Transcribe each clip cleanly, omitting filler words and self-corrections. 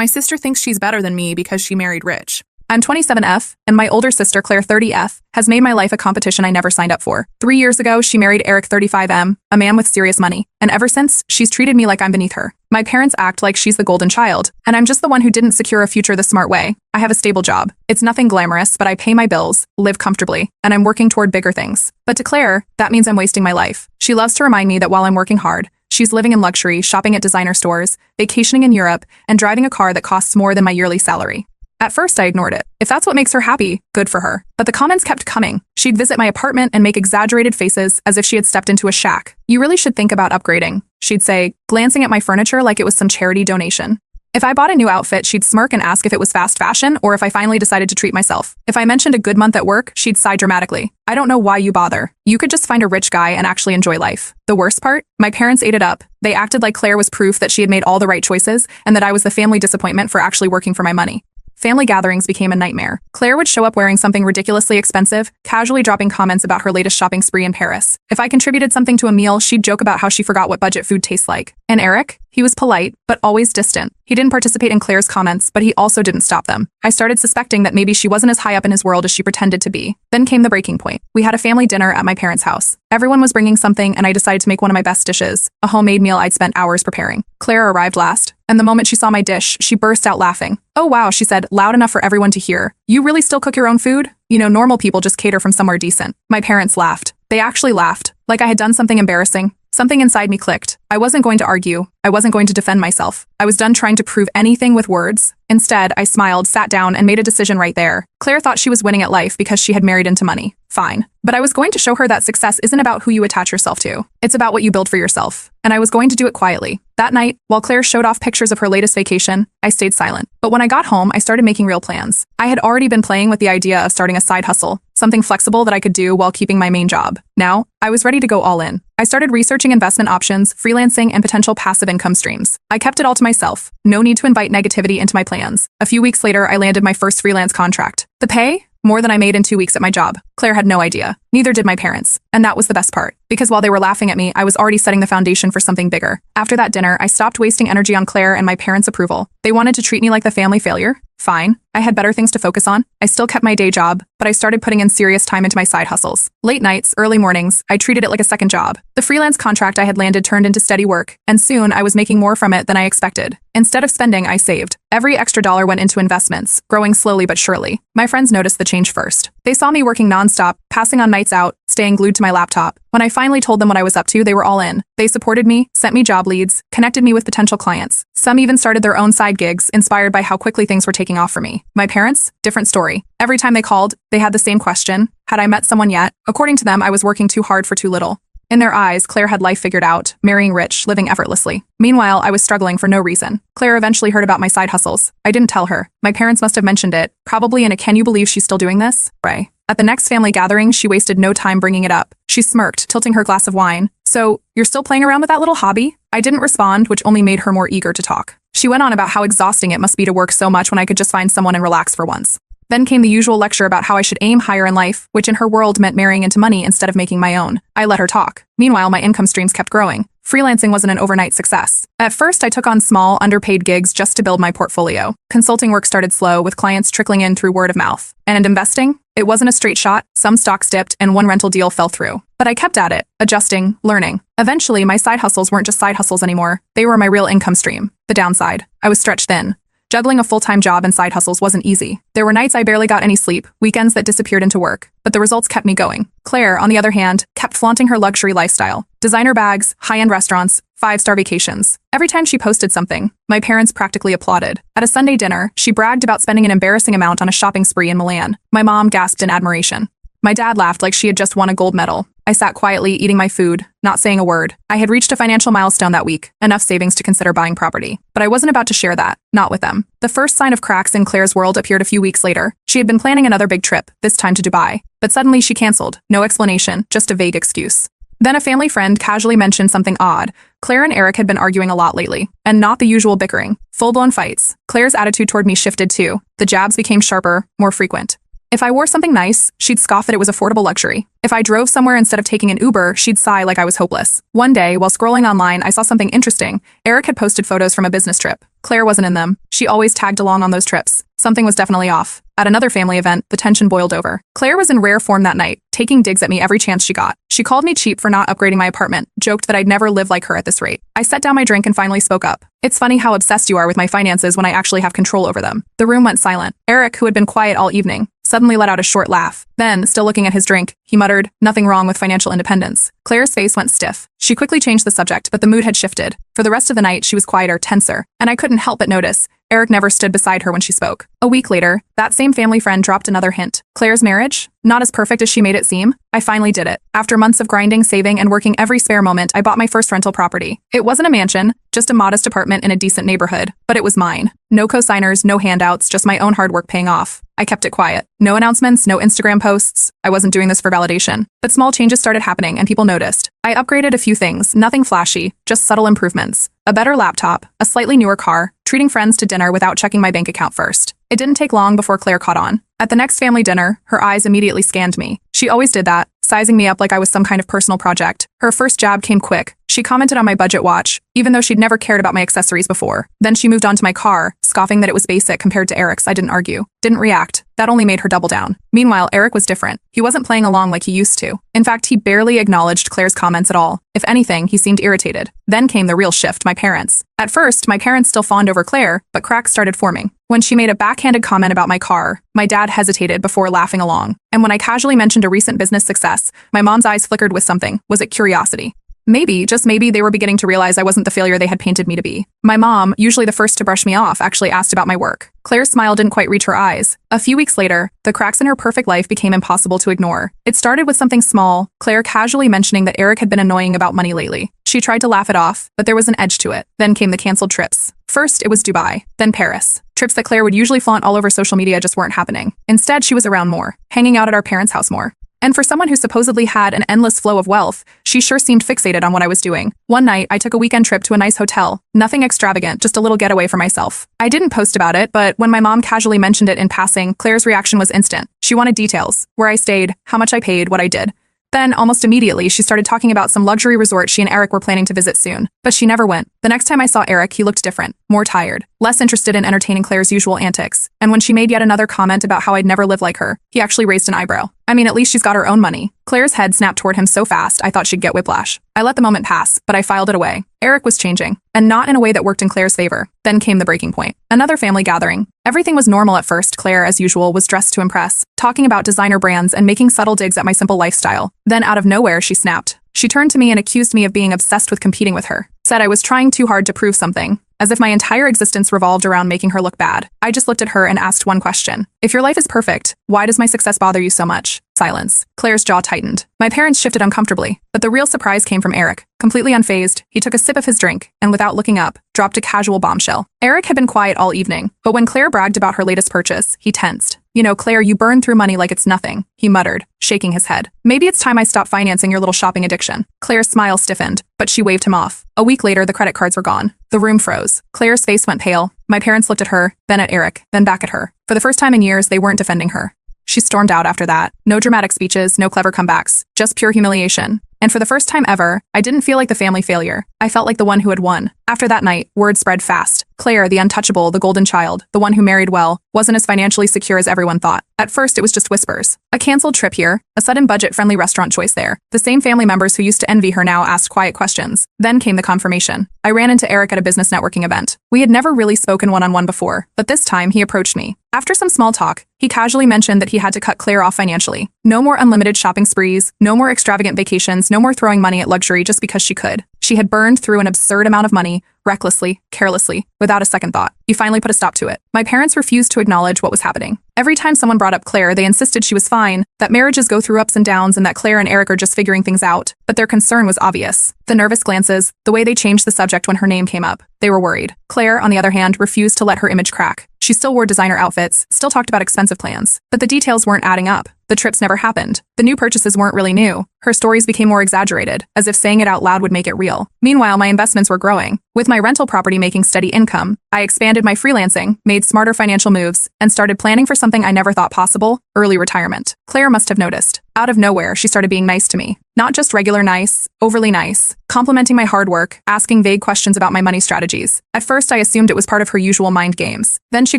My sister thinks she's better than me because she married rich. I'm 27F, and my older sister, Claire 30F, has made my life a competition I never signed up for. 3 years ago, she married Eric 35M, a man with serious money, and ever since, she's treated me like I'm beneath her. My parents act like she's the golden child, and I'm just the one who didn't secure a future the smart way. I have a stable job. It's nothing glamorous, but I pay my bills, live comfortably, and I'm working toward bigger things. But to Claire, that means I'm wasting my life. She loves to remind me that while I'm working hard, she's living in luxury, shopping at designer stores, vacationing in Europe, and driving a car that costs more than my yearly salary. At first, I ignored it. If that's what makes her happy, good for her. But the comments kept coming. She'd visit my apartment and make exaggerated faces as if she had stepped into a shack. "You really should think about upgrading," she'd say, glancing at my furniture like it was some charity donation. If I bought a new outfit, she'd smirk and ask if it was fast fashion or if I finally decided to treat myself. If I mentioned a good month at work, she'd sigh dramatically. "I don't know why you bother. You could just find a rich guy and actually enjoy life." The worst part? My parents ate it up. They acted like Claire was proof that she had made all the right choices and that I was the family disappointment for actually working for my money. Family gatherings became a nightmare. Claire would show up wearing something ridiculously expensive, casually dropping comments about her latest shopping spree in Paris. If I contributed something to a meal, she'd joke about how she forgot what budget food tastes like. And Eric? He was polite, but always distant. He didn't participate in Claire's comments, but he also didn't stop them. I started suspecting that maybe she wasn't as high up in his world as she pretended to be. Then came the breaking point. We had a family dinner at my parents' house. Everyone was bringing something, and I decided to make one of my best dishes, a homemade meal I'd spent hours preparing. Claire arrived last, and the moment she saw my dish, she burst out laughing. "Oh wow," she said, loud enough for everyone to hear. "You really still cook your own food? You know, normal people just cater from somewhere decent." My parents laughed. They actually laughed, like I had done something embarrassing. Something inside me clicked. I wasn't going to argue. I wasn't going to defend myself. I was done trying to prove anything with words. Instead, I smiled, sat down, and made a decision right there. Claire thought she was winning at life because she had married into money. Fine. But I was going to show her that success isn't about who you attach yourself to. It's about what you build for yourself. And I was going to do it quietly. That night, while Claire showed off pictures of her latest vacation, I stayed silent. But when I got home, I started making real plans. I had already been playing with the idea of starting a side hustle, something flexible that I could do while keeping my main job. Now, I was ready to go all in. I started researching investment options, freelancing, and potential passive income streams. I kept it all to myself. No need to invite negativity into my plans. A few weeks later, I landed my first freelance contract. The pay? More than I made in 2 weeks at my job. Claire had no idea. Neither did my parents. And that was the best part. Because while they were laughing at me, I was already setting the foundation for something bigger. After that dinner, I stopped wasting energy on Claire and my parents' approval. They wanted to treat me like the family failure? Fine. I had better things to focus on. I still kept my day job, but I started putting in serious time into my side hustles. Late nights, early mornings, I treated it like a second job. The freelance contract I had landed turned into steady work, and soon I was making more from it than I expected. Instead of spending, I saved. Every extra dollar went into investments, growing slowly but surely. My friends noticed the change first. They saw me working nonstop, passing on nights out, staying glued to my laptop. When I finally told them what I was up to, they were all in. They supported me, sent me job leads, connected me with potential clients. Some even started their own side gigs, inspired by how quickly things were taking off for me. My parents? Different story. Every time they called, they had the same question. Had I met someone yet? According to them, I was working too hard for too little. In their eyes, Claire had life figured out, marrying rich, living effortlessly. Meanwhile, I was struggling for no reason. Claire eventually heard about my side hustles. I didn't tell her. My parents must have mentioned it, probably in a "can you believe she's still doing this?" way. At the next family gathering, she wasted no time bringing it up. She smirked, tilting her glass of wine. "So, you're still playing around with that little hobby?" I didn't respond, which only made her more eager to talk. She went on about how exhausting it must be to work so much when I could just find someone and relax for once. Then came the usual lecture about how I should aim higher in life, which in her world meant marrying into money instead of making my own. I let her talk. Meanwhile, my income streams kept growing. Freelancing wasn't an overnight success. At first, I took on small, underpaid gigs just to build my portfolio. Consulting work started slow, with clients trickling in through word of mouth. And in investing, it wasn't a straight shot. Some stocks dipped, and one rental deal fell through. But I kept at it, adjusting, learning. Eventually, my side hustles weren't just side hustles anymore. They were my real income stream. The downside: I was stretched thin. Juggling a full-time job and side hustles wasn't easy. There were nights I barely got any sleep, weekends that disappeared into work, but the results kept me going. Claire, on the other hand, kept flaunting her luxury lifestyle. Designer bags, high-end restaurants, 5-star vacations. Every time she posted something, my parents practically applauded. At a Sunday dinner, she bragged about spending an embarrassing amount on a shopping spree in Milan. My mom gasped in admiration. My dad laughed like she had just won a gold medal. I sat quietly, eating my food, not saying a word. I had reached a financial milestone that week, enough savings to consider buying property. But I wasn't about to share that, not with them. The first sign of cracks in Claire's world appeared a few weeks later. She had been planning another big trip, this time to Dubai. But suddenly she canceled. No explanation, just a vague excuse. Then a family friend casually mentioned something odd. Claire and Eric had been arguing a lot lately, and not the usual bickering. Full-blown fights. Claire's attitude toward me shifted too. The jabs became sharper, more frequent. If I wore something nice, she'd scoff that it was affordable luxury. If I drove somewhere instead of taking an Uber, she'd sigh like I was hopeless. One day, while scrolling online, I saw something interesting. Eric had posted photos from a business trip. Claire wasn't in them. She always tagged along on those trips. Something was definitely off. At another family event, the tension boiled over. Claire was in rare form that night, taking digs at me every chance she got. She called me cheap for not upgrading my apartment, joked that I'd never live like her at this rate. I set down my drink and finally spoke up. It's funny how obsessed you are with my finances when I actually have control over them. The room went silent. Eric, who had been quiet all evening, suddenly let out a short laugh. Then, still looking at his drink, he muttered, "Nothing wrong with financial independence." Claire's face went stiff. She quickly changed the subject, but the mood had shifted. For the rest of the night, she was quieter, tenser, and I couldn't help but notice Eric never stood beside her when she spoke. A week later, that same family friend dropped another hint. Claire's marriage? Not as perfect as she made it seem? I finally did it. After months of grinding, saving, and working every spare moment, I bought my first rental property. It wasn't a mansion, just a modest apartment in a decent neighborhood, but it was mine. No co-signers, no handouts, just my own hard work paying off. I kept it quiet. No announcements, no Instagram posts. I wasn't doing this for validation. But small changes started happening and people noticed. I upgraded a few things, nothing flashy, just subtle improvements. A better laptop, a slightly newer car, treating friends to dinner without checking my bank account first. It didn't take long before Claire caught on. At the next family dinner, her eyes immediately scanned me. She always did that, sizing me up like I was some kind of personal project. Her first jab came quick. She commented on my budget watch, even though she'd never cared about my accessories before. Then she moved on to my car, scoffing that it was basic compared to Eric's. I didn't argue. Didn't react. That only made her double down. Meanwhile, Eric was different. He wasn't playing along like he used to. In fact, he barely acknowledged Claire's comments at all. If anything, he seemed irritated. Then came the real shift, my parents. At first, my parents still fawned over Claire, but cracks started forming. When she made a backhanded comment about my car, my dad hesitated before laughing along. And when I casually mentioned a recent business success, my mom's eyes flickered with something. Was it curiosity? Maybe, just maybe, they were beginning to realize I wasn't the failure they had painted me to be. My mom, usually the first to brush me off, actually asked about my work. Claire's smile didn't quite reach her eyes. A few weeks later, the cracks in her perfect life became impossible to ignore. It started with something small, Claire casually mentioning that Eric had been annoying about money lately. She tried to laugh it off, but there was an edge to it. Then came the canceled trips. First, it was Dubai, then Paris. Trips that Claire would usually flaunt all over social media just weren't happening. Instead, she was around more, hanging out at our parents' house more. And for someone who supposedly had an endless flow of wealth, she sure seemed fixated on what I was doing. One night, I took a weekend trip to a nice hotel. Nothing extravagant, just a little getaway for myself. I didn't post about it, but when my mom casually mentioned it in passing, Claire's reaction was instant. She wanted details. Where I stayed, how much I paid, what I did. Then, almost immediately, she started talking about some luxury resort she and Eric were planning to visit soon. But she never went. The next time I saw Eric, he looked different, more tired, less interested in entertaining Claire's usual antics. And when she made yet another comment about how I'd never live like her, he actually raised an eyebrow. I mean, at least she's got her own money. Claire's head snapped toward him so fast, I thought she'd get whiplash. I let the moment pass, but I filed it away. Eric was changing, and not in a way that worked in Claire's favor. Then came the breaking point. Another family gathering. Everything was normal at first. Claire, as usual, was dressed to impress, talking about designer brands and making subtle digs at my simple lifestyle. Then, out of nowhere, she snapped. She turned to me and accused me of being obsessed with competing with her. Said I was trying too hard to prove something, as if my entire existence revolved around making her look bad. I just looked at her and asked one question. If your life is perfect, why does my success bother you so much? Silence. Claire's jaw tightened. My parents shifted uncomfortably, but the real surprise came from Eric. Completely unfazed, he took a sip of his drink, and without looking up, dropped a casual bombshell. Eric had been quiet all evening, but when Claire bragged about her latest purchase, he tensed. You know, Claire, you burn through money like it's nothing, he muttered, shaking his head. Maybe it's time I stop financing your little shopping addiction. Claire's smile stiffened, but she waved him off. A week later, the credit cards were gone. The room froze. Claire's face went pale. My parents looked at her, then at Eric, then back at her. For the first time in years, they weren't defending her. She stormed out after that. No dramatic speeches, no clever comebacks, just pure humiliation. And for the first time ever, I didn't feel like the family failure. I felt like the one who had won. After that night, word spread fast. Claire, the untouchable, the golden child, the one who married well, wasn't as financially secure as everyone thought. At first, it was just whispers. A canceled trip here, a sudden budget-friendly restaurant choice there. The same family members who used to envy her now asked quiet questions. Then came the confirmation. I ran into Eric at a business networking event. We had never really spoken one-on-one before, but this time he approached me. After some small talk, he casually mentioned that he had to cut Claire off financially. No more unlimited shopping sprees, no more extravagant vacations, no more throwing money at luxury just because she could. She had burned through an absurd amount of money, recklessly, carelessly, without a second thought. He finally put a stop to it. My parents refused to acknowledge what was happening. Every time someone brought up Claire, they insisted she was fine, that marriages go through ups and downs, and that Claire and Eric are just figuring things out. But their concern was obvious. The nervous glances, the way they changed the subject when her name came up. They were worried. Claire, on the other hand, refused to let her image crack. She still wore designer outfits, still talked about expensive plans. But the details weren't adding up. The trips never happened. The new purchases weren't really new. Her stories became more exaggerated, as if saying it out loud would make it real. Meanwhile, my investments were growing. With my rental property making steady income, I expanded my freelancing, made smarter financial moves, and started planning for something I never thought possible: early retirement. Claire must have noticed. Out of nowhere, she started being nice to me. Not just regular nice, overly nice, complimenting my hard work, asking vague questions about my money strategies. At first, I assumed it was part of her usual mind games. Then she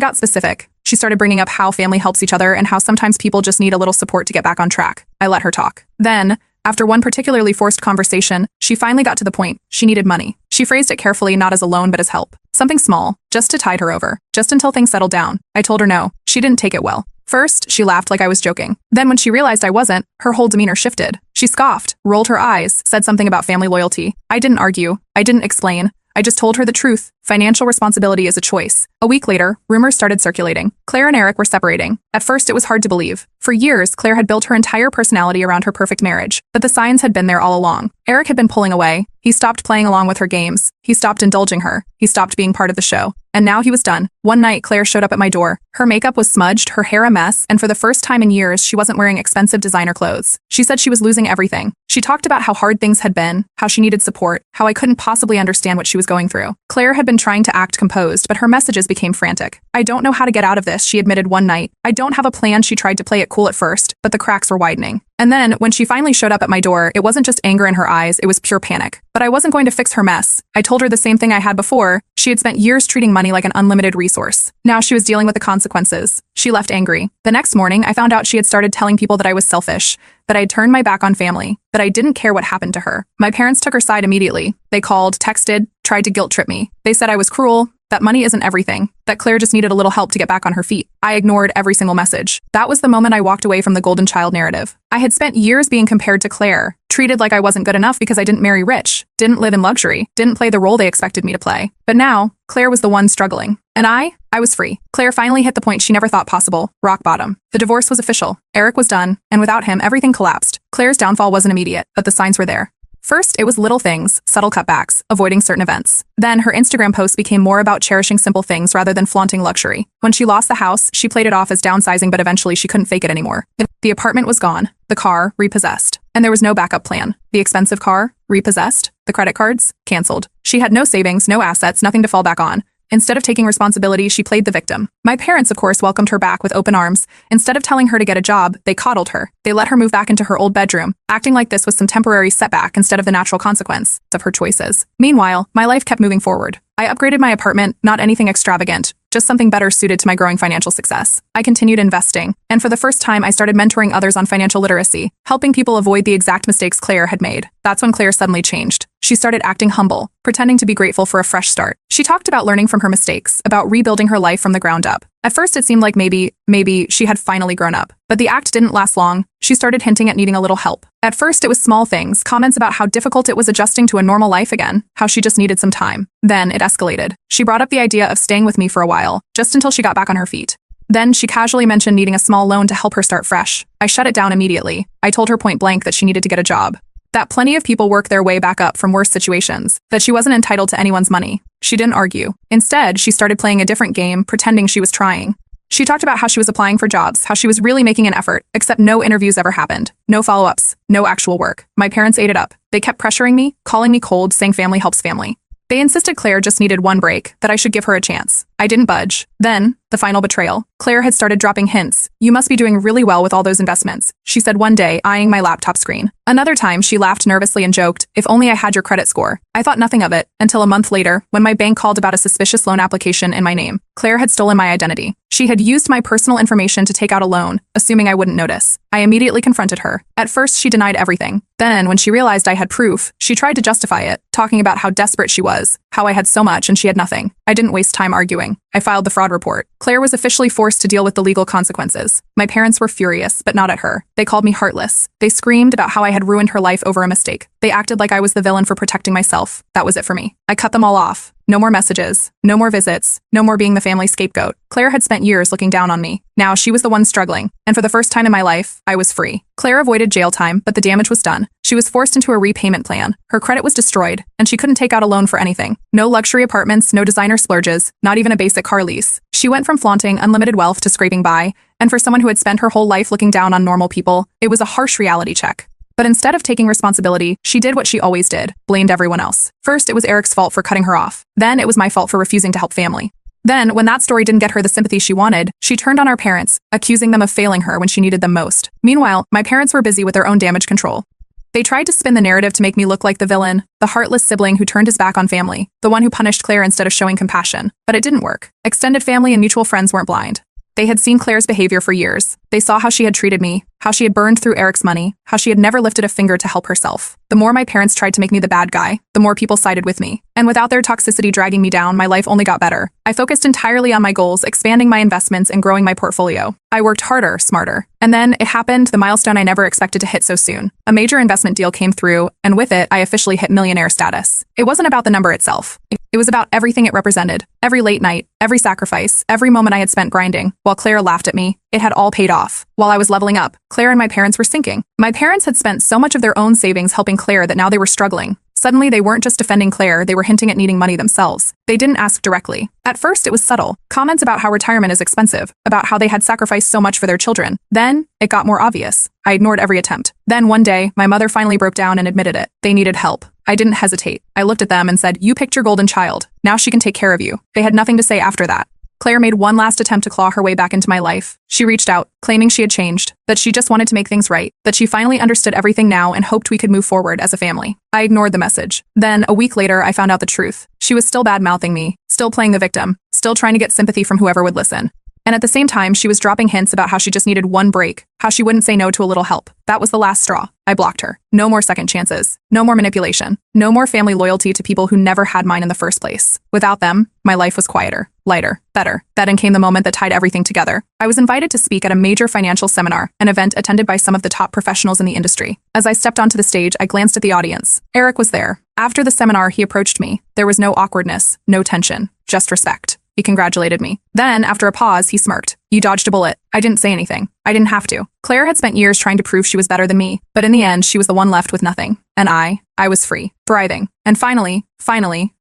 got specific. She started bringing up how family helps each other and how sometimes people just need a little support to get back on track. I let her talk. Then, after one particularly forced conversation, she finally got to the point. She needed money. She phrased it carefully, not as a loan but as help. Something small, just to tide her over, just until things settled down. I told her no. She didn't take it well. First, she laughed like I was joking. Then when she realized I wasn't, her whole demeanor shifted. She scoffed, rolled her eyes, said something about family loyalty. I didn't argue. I didn't explain. I just told her the truth. Financial responsibility is a choice. A week later, rumors started circulating. Claire and Eric were separating. At first, it was hard to believe. For years, Claire had built her entire personality around her perfect marriage, but the signs had been there all along. Eric had been pulling away. He stopped playing along with her games. He stopped indulging her. He stopped being part of the show. And now he was done. One night, Claire showed up at my door. Her makeup was smudged, her hair a mess, and for the first time in years, she wasn't wearing expensive designer clothes. She said she was losing everything. She talked about how hard things had been, how she needed support, how I couldn't possibly understand what she was going through. Claire had been trying to act composed, but her messages became frantic. I don't know how to get out of this, she admitted one night. I don't have a plan. She tried to play it cool at first, but the cracks were widening. And then, when she finally showed up at my door, it wasn't just anger in her eyes, it was pure panic. But I wasn't going to fix her mess. I told her the same thing I had before. She had spent years treating money like an unlimited resource. Now she was dealing with the consequences. She left angry. The next morning, I found out she had started telling people that I was selfish, that I had turned my back on family, that I didn't care what happened to her. My parents took her side immediately. They called, texted, tried to guilt trip me. They said I was cruel, that money isn't everything, that Claire just needed a little help to get back on her feet. I ignored every single message. That was the moment I walked away from the golden child narrative. I had spent years being compared to Claire, treated like I wasn't good enough because I didn't marry rich, didn't live in luxury, didn't play the role they expected me to play. But now, Claire was the one struggling. And I was free. Claire finally hit the point she never thought possible, rock bottom. The divorce was official. Eric was done, and without him, everything collapsed. Claire's downfall wasn't immediate, but the signs were there. First, it was little things, subtle cutbacks, avoiding certain events. Then, her Instagram posts became more about cherishing simple things rather than flaunting luxury. When she lost the house, she played it off as downsizing, but eventually she couldn't fake it anymore. The apartment was gone. The car, repossessed. And there was no backup plan. The expensive car, repossessed. The credit cards, canceled. She had no savings, no assets, nothing to fall back on. Instead of taking responsibility, she played the victim. My parents, of course, welcomed her back with open arms. Instead of telling her to get a job, they coddled her. They let her move back into her old bedroom, acting like this was some temporary setback instead of the natural consequence of her choices. Meanwhile, my life kept moving forward. I upgraded my apartment, not anything extravagant, just something better suited to my growing financial success. I continued investing, and for the first time, I started mentoring others on financial literacy, helping people avoid the exact mistakes Claire had made. That's when Claire suddenly changed. She started acting humble, pretending to be grateful for a fresh start. She talked about learning from her mistakes, about rebuilding her life from the ground up. At first, it seemed like maybe she had finally grown up. But the act didn't last long. She started hinting at needing a little help. At first, it was small things, comments about how difficult it was adjusting to a normal life again, how she just needed some time. Then it escalated. She brought up the idea of staying with me for a while, just until she got back on her feet. Then she casually mentioned needing a small loan to help her start fresh. I shut it down immediately. I told her point blank that she needed to get a job, that plenty of people work their way back up from worse situations, that she wasn't entitled to anyone's money. She didn't argue. Instead, she started playing a different game, pretending she was trying. She talked about how she was applying for jobs, how she was really making an effort, except no interviews ever happened. No follow-ups, no actual work. My parents ate it up. They kept pressuring me, calling me cold, saying family helps family. They insisted Claire just needed one break, that I should give her a chance. I didn't budge. Then, the final betrayal. Claire had started dropping hints. You must be doing really well with all those investments, she said one day, eyeing my laptop screen. Another time, she laughed nervously and joked, if only I had your credit score. I thought nothing of it, until a month later, when my bank called about a suspicious loan application in my name. Claire had stolen my identity. She had used my personal information to take out a loan, assuming I wouldn't notice. I immediately confronted her. At first, she denied everything. Then, when she realized I had proof, she tried to justify it, talking about how desperate she was, how I had so much and she had nothing. I didn't waste time arguing. I filed the fraud report. Claire was officially forced to deal with the legal consequences. My parents were furious, but not at her. They called me heartless. They screamed about how I had ruined her life over a mistake. They acted like I was the villain for protecting myself. That was it for me. I cut them all off. No more messages, no more visits, no more being the family scapegoat. Claire had spent years looking down on me. Now she was the one struggling, and for the first time in my life, I was free. Claire avoided jail time, but the damage was done. She was forced into a repayment plan. Her credit was destroyed, and she couldn't take out a loan for anything. No luxury apartments, no designer splurges, not even a basic basic car lease. She went from flaunting unlimited wealth to scraping by, and for someone who had spent her whole life looking down on normal people, it was a harsh reality check. But instead of taking responsibility, she did what she always did, blamed everyone else. First, it was Eric's fault for cutting her off. Then, it was my fault for refusing to help family. Then, when that story didn't get her the sympathy she wanted, she turned on our parents, accusing them of failing her when she needed them most. Meanwhile, my parents were busy with their own damage control. They tried to spin the narrative to make me look like the villain, the heartless sibling who turned his back on family, the one who punished Claire instead of showing compassion. But it didn't work. Extended family and mutual friends weren't blind. They had seen Claire's behavior for years. They saw how she had treated me, how she had burned through Eric's money, how she had never lifted a finger to help herself. The more my parents tried to make me the bad guy, the more people sided with me. And without their toxicity dragging me down, my life only got better. I focused entirely on my goals, expanding my investments and growing my portfolio. I worked harder, smarter. And then it happened, the milestone I never expected to hit so soon. A major investment deal came through, and with it, I officially hit millionaire status. It wasn't about the number itself. It was about everything it represented. Every late night, every sacrifice, every moment I had spent grinding. While Claire laughed at me, it had all paid off. While I was leveling up, Claire and my parents were sinking. My parents had spent so much of their own savings helping Claire that now they were struggling. Suddenly, they weren't just defending Claire, they were hinting at needing money themselves. They didn't ask directly. At first, it was subtle. Comments about how retirement is expensive, about how they had sacrificed so much for their children. Then, it got more obvious. I ignored every attempt. Then, one day, my mother finally broke down and admitted it. They needed help. I didn't hesitate. I looked at them and said, "You picked your golden child. Now she can take care of you." They had nothing to say after that. Claire made one last attempt to claw her way back into my life. She reached out, claiming she had changed, that she just wanted to make things right, that she finally understood everything now and hoped we could move forward as a family. I ignored the message. Then, a week later, I found out the truth. She was still bad-mouthing me, still playing the victim, still trying to get sympathy from whoever would listen. And at the same time, she was dropping hints about how she just needed one break, how she wouldn't say no to a little help. That was the last straw. I blocked her. No more second chances. No more manipulation. No more family loyalty to people who never had mine in the first place. Without them, my life was quieter, lighter, better. Then came the moment that tied everything together. I was invited to speak at a major financial seminar, an event attended by some of the top professionals in the industry. As I stepped onto the stage, I glanced at the audience. Eric was there. After the seminar, he approached me. There was no awkwardness, no tension, just respect. He congratulated me. Then, after a pause, he smirked. "You dodged a bullet." I didn't say anything. I didn't have to. Claire had spent years trying to prove she was better than me, but in the end, she was the one left with nothing. And I was free, thriving. And finally,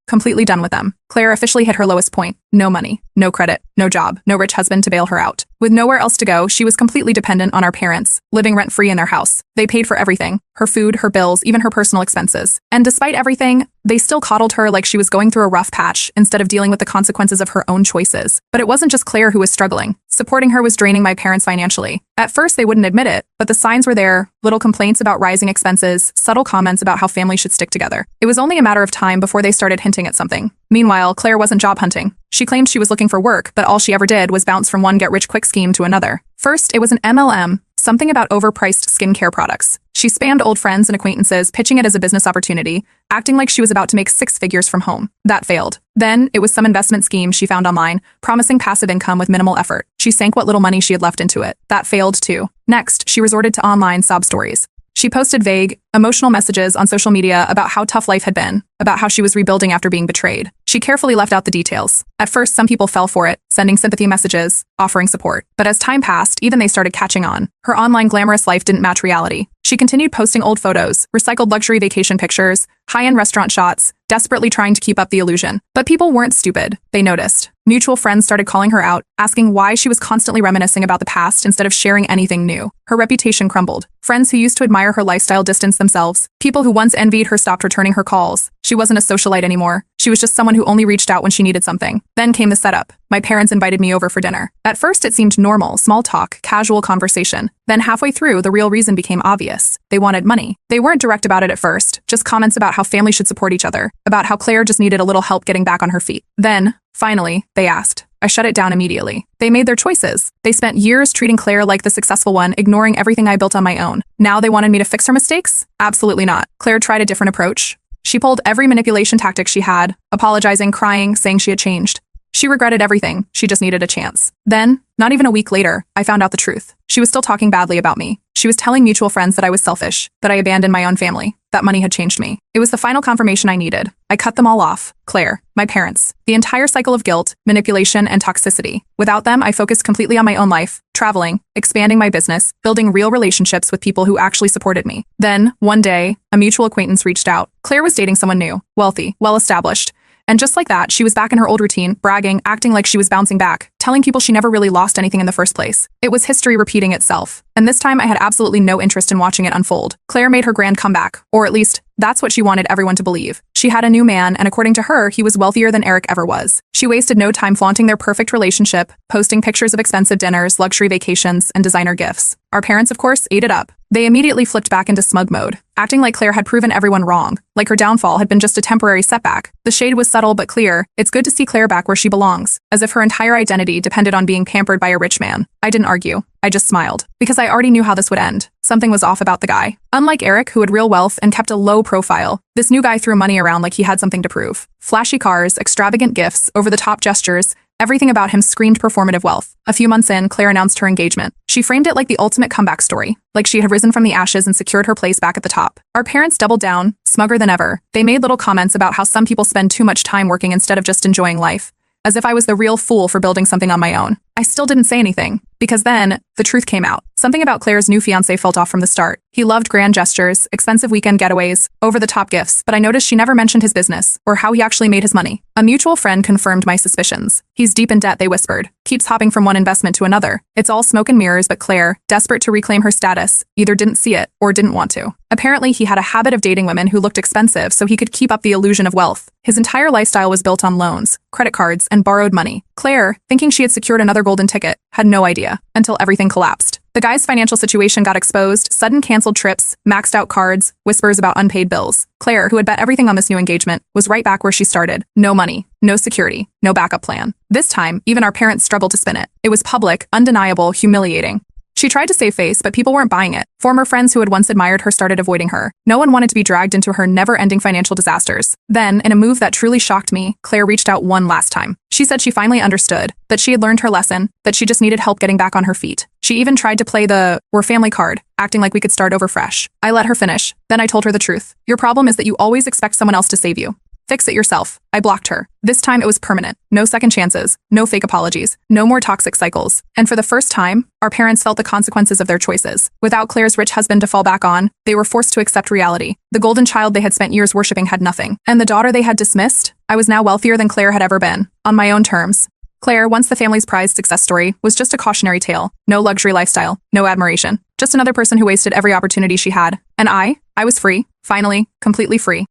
completely done with them. Claire officially hit her lowest point. No money, no credit, no job, no rich husband to bail her out. With nowhere else to go, she was completely dependent on our parents, living rent-free in their house. They paid for everything, her food, her bills, even her personal expenses. And despite everything, they still coddled her like she was going through a rough patch instead of dealing with the consequences of her own choices. But it wasn't just Claire who was struggling. Supporting her was draining my parents financially. At first, they wouldn't admit it, but the signs were there. Little complaints about rising expenses, subtle comments about how families should stick together. It was only a matter of time before they started hinting at something. Meanwhile, Claire wasn't job hunting. She claimed she was looking for work, but all she ever did was bounce from one get-rich-quick scheme to another. First, it was an MLM, something about overpriced skincare products. She spammed old friends and acquaintances, pitching it as a business opportunity, acting like she was about to make 6 figures from home. That failed. Then, it was some investment scheme she found online, promising passive income with minimal effort. She sank what little money she had left into it. That failed too. Next, she resorted to online sob stories. She posted vague, emotional messages on social media about how tough life had been, about how she was rebuilding after being betrayed. She carefully left out the details. At first, some people fell for it, sending sympathy messages, offering support. But as time passed, even they started catching on. Her online glamorous life didn't match reality. She continued posting old photos, recycled luxury vacation pictures, high-end restaurant shots, desperately trying to keep up the illusion. But people weren't stupid. They noticed. Mutual friends started calling her out, asking why she was constantly reminiscing about the past instead of sharing anything new. Her reputation crumbled. Friends who used to admire her lifestyle distanced themselves. People who once envied her stopped returning her calls. She wasn't a socialite anymore. She was just someone who only reached out when she needed something. Then came the setup. My parents invited me over for dinner. At first, it seemed normal, small talk, casual conversation. Then halfway through, the real reason became obvious. They wanted money. They weren't direct about it at first, just comments about how families should support each other, about how Claire just needed a little help getting back on her feet. Then, finally, they asked. I shut it down immediately. They made their choices. They spent years treating Claire like the successful one, ignoring everything I built on my own. Now they wanted me to fix her mistakes? Absolutely not. Claire tried a different approach. She pulled every manipulation tactic she had, apologizing, crying, saying she had changed. She regretted everything. She just needed a chance. Then, not even a week later, I found out the truth. She was still talking badly about me. She was telling mutual friends that I was selfish, that I abandoned my own family, that money had changed me. It was the final confirmation I needed. I cut them all off. Claire, my parents, the entire cycle of guilt, manipulation, and toxicity. Without them, I focused completely on my own life, traveling, expanding my business, building real relationships with people who actually supported me. Then, one day, a mutual acquaintance reached out. Claire was dating someone new, wealthy, well-established, And just like that, she was back in her old routine, bragging, acting like she was bouncing back, telling people she never really lost anything in the first place. It was history repeating itself. And this time I had absolutely no interest in watching it unfold. Claire made her grand comeback, or at least, that's what she wanted everyone to believe. She had a new man, and according to her, he was wealthier than Eric ever was. She wasted no time flaunting their perfect relationship, posting pictures of expensive dinners, luxury vacations, and designer gifts. Our parents, of course, ate it up. They immediately flipped back into smug mode, acting like Claire had proven everyone wrong, like her downfall had been just a temporary setback. The shade was subtle but clear. It's good to see Claire back where she belongs, as if her entire identity depended on being pampered by a rich man. I didn't argue. I just smiled, because I already knew how this would end. Something was off about the guy. Unlike Eric, who had real wealth and kept a low profile, this new guy threw money around like he had something to prove. Flashy cars, extravagant gifts, over-the-top gestures, everything about him screamed performative wealth. A few months in, Claire announced her engagement. She framed it like the ultimate comeback story, like she had risen from the ashes and secured her place back at the top. Our parents doubled down, smugger than ever. They made little comments about how some people spend too much time working instead of just enjoying life, as if I was the real fool for building something on my own. I still didn't say anything, because then, the truth came out. Something about Claire's new fiancé felt off from the start. He loved grand gestures, expensive weekend getaways, over-the-top gifts, but I noticed she never mentioned his business, or how he actually made his money. A mutual friend confirmed my suspicions. He's deep in debt, they whispered. Keeps hopping from one investment to another. It's all smoke and mirrors, but Claire, desperate to reclaim her status, either didn't see it, or didn't want to. Apparently, he had a habit of dating women who looked expensive so he could keep up the illusion of wealth. His entire lifestyle was built on loans, credit cards, and borrowed money. Claire, thinking she had secured another golden ticket, had no idea, until everything collapsed. The guy's financial situation got exposed, sudden canceled trips, maxed out cards, whispers about unpaid bills. Claire, who had bet everything on this new engagement, was right back where she started. No money, no security, no backup plan. This time, even our parents struggled to spin it. It was public, undeniable, humiliating. She tried to save face, but people weren't buying it. Former friends who had once admired her started avoiding her. No one wanted to be dragged into her never-ending financial disasters. Then, in a move that truly shocked me, Claire reached out one last time. She said she finally understood, that she had learned her lesson, that she just needed help getting back on her feet. She even tried to play the "we're family" card, acting like we could start over fresh. I let her finish. Then I told her the truth. Your problem is that you always expect someone else to save you. Fix it yourself. I blocked her. This time it was permanent. No second chances, no fake apologies, no more toxic cycles. And for the first time, our parents felt the consequences of their choices. Without Claire's rich husband to fall back on, they were forced to accept reality. The golden child they had spent years worshipping had nothing. And the daughter they had dismissed? I was now wealthier than Claire had ever been. On my own terms. Claire, once the family's prized success story, was just a cautionary tale. No luxury lifestyle, no admiration. Just another person who wasted every opportunity she had. And I was free. Finally, completely free.